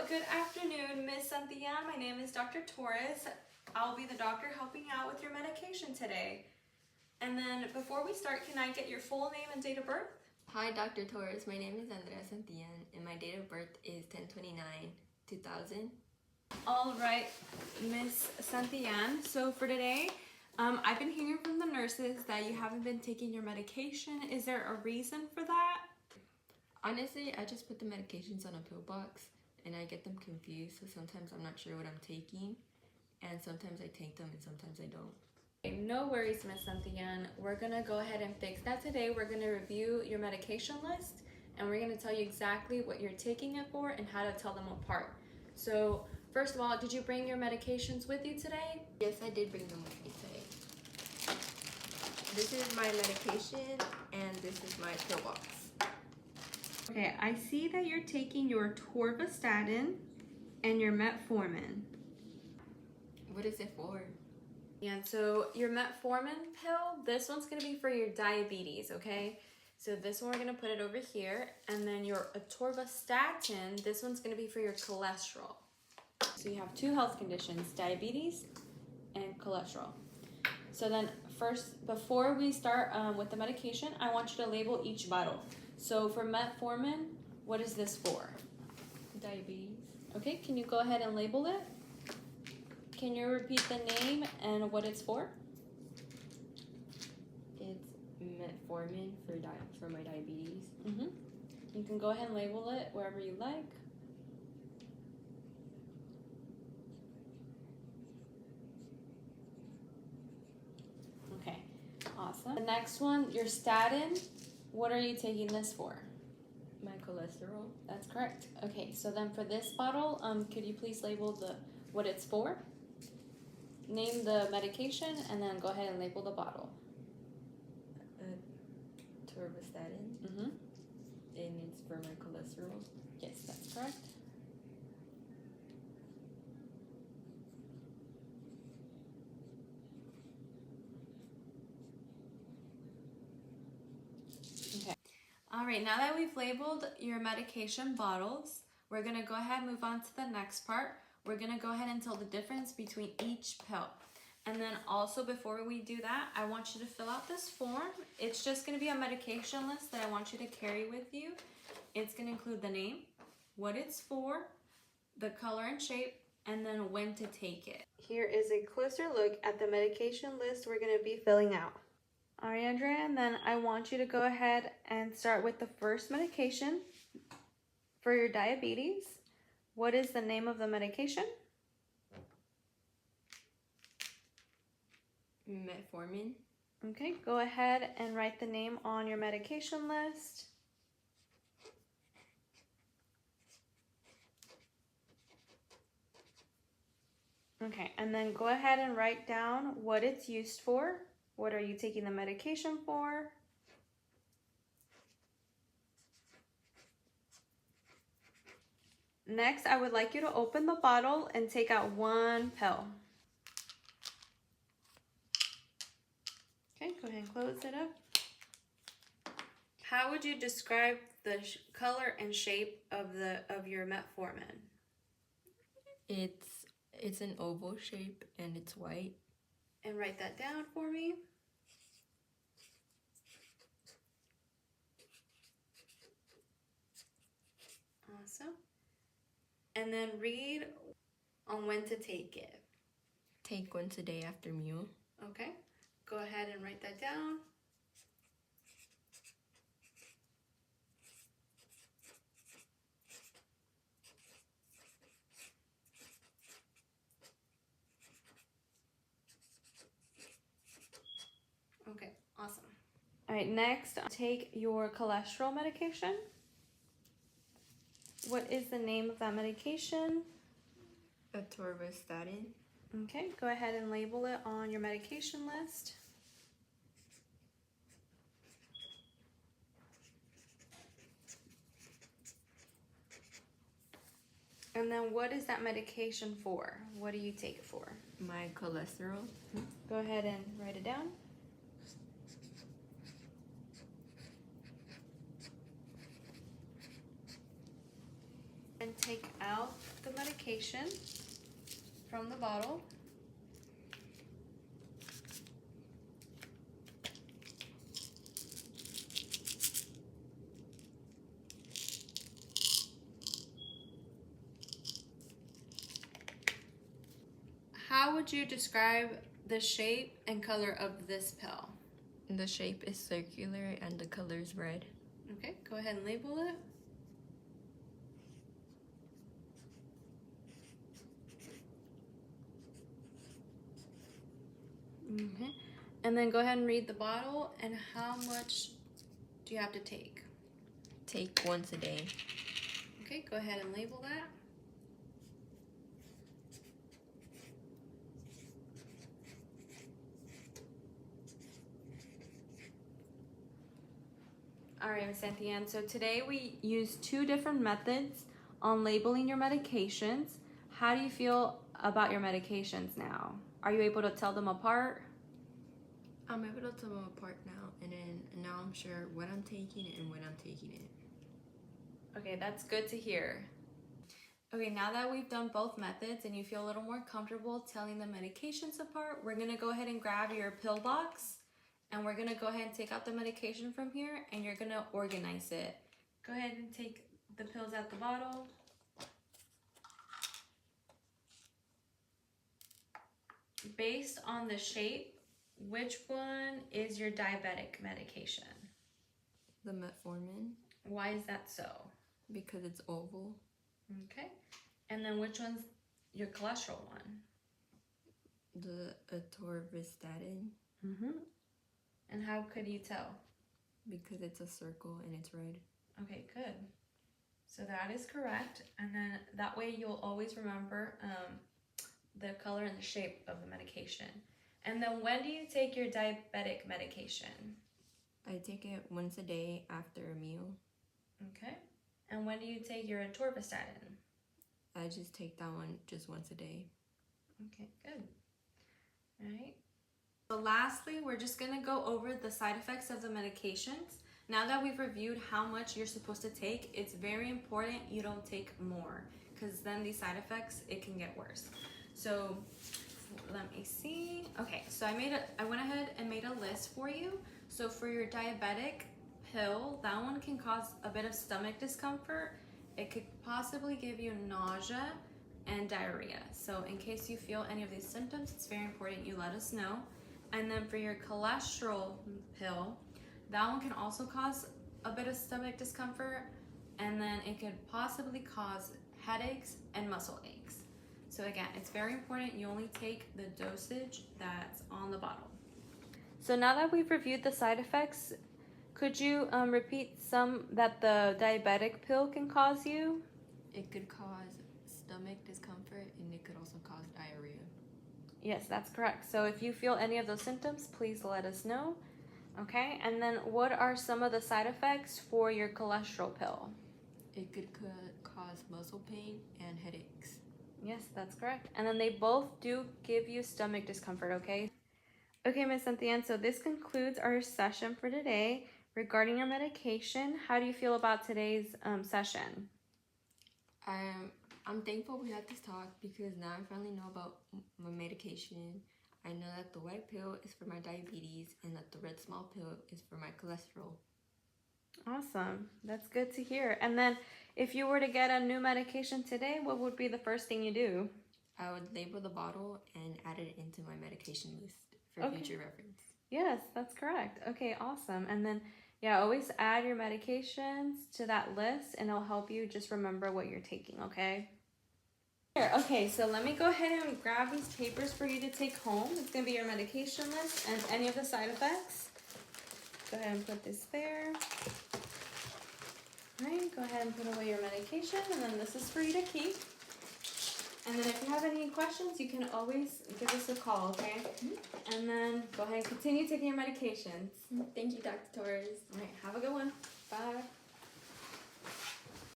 good afternoon, Miss Cynthia. My name is Dr. Torres. I'll be the doctor helping out with your medication today. And then before we start, can I get your full name and date of birth? Hi, Dr. Torres. My name is Andrea Santillan, and my date of birth is 10/29/2000. All right, Miss Santillan. So for today, I've been hearing from the nurses that you haven't been taking your medication. Is there a reason for that? Honestly, I just put the medications on a pill box, and I get them confused, so sometimes I'm not sure what I'm taking, and sometimes I take them and sometimes I don't. Okay, no worries, Miss Santillan. We're gonna go ahead and fix that today. We're gonna review your medication list, and we're gonna tell you exactly what you're taking it for and how to tell them apart. So first of all, did you bring your medications with you today? Yes, I did bring them with me today. This is my medication, and this is my pill box. Okay, I see that you're taking your Torvastatin and your Metformin. What is it for? And so your Metformin pill, this one's gonna be for your diabetes, okay? So this one we're gonna put it over here, and then your Atorvastatin, this one's gonna be for your cholesterol. So you have two health conditions, diabetes and cholesterol. So then first, before we start with the medication, I want you to label each bottle. So for Metformin, what is this for? Diabetes. Okay, can you go ahead and label it? Can you repeat the name and what it's for? It's metformin for my diabetes. You can go ahead and label it wherever you like. Okay, awesome. The next one, your statin. What are you taking this for? My cholesterol. That's correct. Okay, so then for this bottle, could you please label what it's for? Name the medication and then go ahead and label the bottle. Torvastatin. And it's for my cholesterol. Yes, that's correct. Okay. All right, now that we've labeled your medication bottles, we're gonna go ahead and move on to the next part. We're gonna go ahead and tell the difference between each pill. And then also before we do that, I want you to fill out this form. It's just gonna be a medication list that I want you to carry with you. It's gonna include the name, what it's for, the color and shape, and then when to take it. Here is a closer look at the medication list we're gonna be filling out. All right, Andrea, and then I want you to go ahead and start with the first medication for your diabetes. What is the name of the medication? Metformin. Okay, go ahead and write the name on your medication list. Okay, and then go ahead and write down what it's used for. What are you taking the medication for? Next, I would like you to open the bottle and take out one pill. Okay, go ahead and close it up. How would you describe the color and shape of your Metformin? It's an oval shape and it's white. And write that down for me. Awesome. And then read on when to take it. Take once a day after meal. Okay, go ahead and write that down. Okay, awesome. All right, next, take your cholesterol medication. What is the name of that medication? Atorvastatin. Okay, go ahead and label it on your medication list. And then what is that medication for? What do you take it for? My cholesterol. Go ahead and write it down. and take out the medication from the bottle. How would you describe the shape and color of this pill? The shape is circular and the color is red. Okay, go ahead and label it. Okay, and then go ahead and read the bottle and how much do you have to take? Take once a day. Okay, go ahead and label that. All right, Ms. Santian, so today we used 2 different methods on labeling your medications. How do you feel about your medications now? Are you able to tell them apart? I'm able to tell them apart now, and then now I'm sure what I'm taking and when I'm taking it. Okay, that's good to hear. Okay, now that we've done both methods and you feel a little more comfortable telling the medications apart, we're gonna go ahead and grab your pill box and we're gonna go ahead and take out the medication from here and you're gonna organize it. Go ahead and take the pills out the bottle. Based on the shape, which one is your diabetic medication? The metformin, Why is that so? because it's oval. Okay. And then which one's your cholesterol one? The atorvastatin, Mm-hmm. And how could you tell? because it's a circle and it's red. Okay, good. So that is correct. And then that way you'll always remember the color and the shape of the medication. And then when do you take your diabetic medication? I take it once a day after a meal. Okay. And when do you take your atorvastatin? I just take that one just once a day. Okay, good. All right. So lastly, we're just gonna go over the side effects of the medications. Now that we've reviewed how much you're supposed to take, it's very important you don't take more because then these side effects, it can get worse. So let me see. Okay, so I went ahead and made a list for you. So for your diabetic pill, that one can cause a bit of stomach discomfort. It could possibly give you nausea and diarrhea. So in case you feel any of these symptoms, it's very important you let us know. And then for your cholesterol pill, that one can also cause a bit of stomach discomfort, and then it could possibly cause headaches and muscle aches. So again, it's very important you only take the dosage that's on the bottle. So now that we've reviewed the side effects, could you repeat some that the diabetic pill can cause you? It could cause stomach discomfort and it could also cause diarrhea. Yes, that's correct. So if you feel any of those symptoms, please let us know. Okay, and then what are some of the side effects for your cholesterol pill? It could cause muscle pain and headaches. Yes, that's correct. And then they both do give you stomach discomfort, okay? Okay, Ms. Santian, so this concludes our session for today regarding your medication. How do you feel about today's session? I'm thankful we had this talk because now I finally know about my medication. I know that the white pill is for my diabetes and that the red small pill is for my cholesterol. Awesome. That's good to hear. And then if you were to get a new medication today, what would be the first thing you do? I would label the bottle and add it into my medication list for Okay. future reference. Yes, that's correct. Okay, awesome. And then, yeah, always add your medications to that list and it'll help you just remember what you're taking, okay? Here, okay, so let me go ahead and grab these papers for you to take home. It's going to be your medication list and any of the side effects. Go ahead and put this there. All right, go ahead and put away your medication, and then this is for you to keep. And then if you have any questions, you can always give us a call, okay? Mm-hmm. And then go ahead and continue taking your medications. Thank you, Dr. Torres. All right, have a good one. Bye.